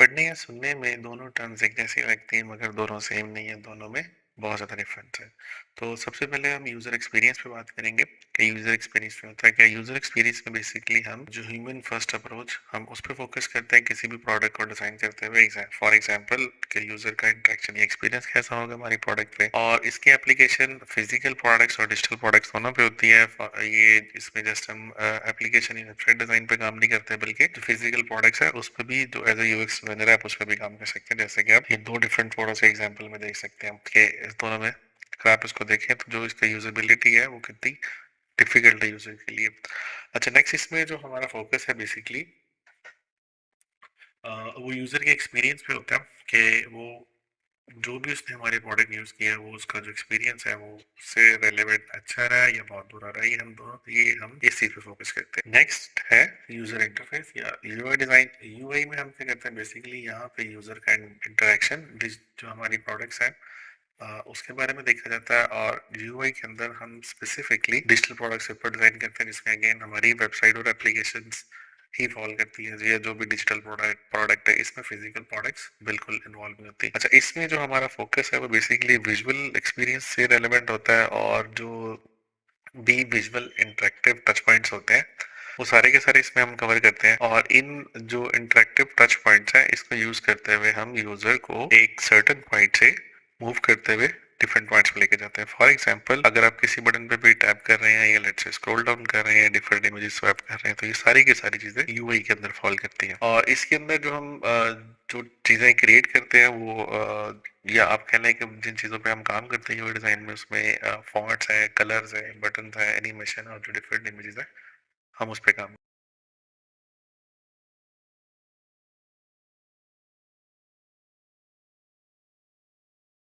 पढ़ने या सुनने में दोनों टर्म्स एक जैसी लगती हैं मगर दोनों सेम नहीं है, दोनों में बहुत ज़्यादा डिफरेंस है। तो सबसे पहले हम यूज़र एक्सपीरियंस पे बात करेंगे कि यूज़र एक्सपीरियंस में होता है क्या। यूज़र एक्सपीरियंस में बेसिकली हम जो ह्यूमन फर्स्ट अप्रोच हम उस पर फोकस करते हैं किसी भी प्रोडक्ट को डिज़ाइन करते हुए। फॉर एग्जांपल कि यूज़र का इंटरेक्शन या एक्सपीरियंस कैसा होगा हमारी प्रोडक्ट पे, और इसकी एप्लीकेशन फिजिकल प्रोडक्ट्स और डिजिटल प्रोडक्ट्स दोनों पे होती है। ये इसमें जस्ट हम एप्लीकेशन या वेबसाइट डिज़ाइन पे काम नहीं करते, बल्कि जो फिजिकल प्रोडक्ट्स है उस पर भी जो एज ए यूएक्स डिजाइनर है आप उस पर भी काम कर सकते हैं। जैसे कि आप ये दो डिफरेंट फोटोज के एग्जांपल में देख सकते हैं कि इस दोनों में अगर आप इसको देखें तो जो इसका यूजेबिलिटी है वो कितनी डिफिकल्ट है यूजर के लिए। अच्छा, नेक्स्ट इसमें जो हमारा फोकस है बेसिकली वो यूजर के एक्सपीरियंस पे होता है कि वो जो भी उसने हमारे प्रोडक्ट यूज किया है वो उसका जो एक्सपीरियंस है वो उससे रेलेवेंट अच्छा रहा है या बहुत बुरा रहा है। ये हम इस चीज पे फोकस करते हैं। नेक्स्ट है यूजर इंटरफेस या यूआई डिजाइन। यूआई में हम क्या करते हैं बेसिकली यहाँ पे यूजर का इंटरेक्शन जो हमारी प्रोडक्ट्स हैं उसके बारे में देखा जाता है। और यूआई के अंदर हम स्पेसिफिकली डिजिटल प्रोडक्ट्स पर डिजाइन करते हैं जिसमें अगेन हमारी वेबसाइट और एप्लीकेशंस ही फॉल करती है। ये जो भी डिजिटल प्रोडक्ट है इसमें फिजिकल प्रोडक्ट्स बिल्कुल इन्वॉल्व नहीं होती। अच्छा, इसमें जो हमारा फोकस है वो बेसिकली विजुअल एक्सपीरियंस से रेलेवेंट होता है, और जो भी विजुअल इंटरेक्टिव टच पॉइंट्स होते हैं वो सारे के सारे इसमें हम कवर करते हैं। और इन जो इंटरेक्टिव टच पॉइंट्स हैं इसको यूज करते हुए हम यूजर को एक सर्टेन पॉइंट से मूव करते हुए डिफरेंट पॉइंट्स पे लेके जाते हैं। फॉर एग्जांपल अगर आप किसी बटन पे भी टैप कर रहे हैं या लेट्स से स्क्रॉल डाउन कर रहे हैं, डिफरेंट इमेजेस स्वैप कर रहे हैं, तो ये सारी की सारी चीजें यूआई के अंदर फॉल करती हैं। और इसके अंदर जो हम जो चीजें क्रिएट करते हैं वो या आप कह लें कि जिन चीज़ों पे हम काम करते हैं यूआई डिजाइन में उसमें फॉन्ट्स है, कलर्स है, बटन्स है, एनिमेशन और जो डिफरेंट इमेजेस है हम उस पे काम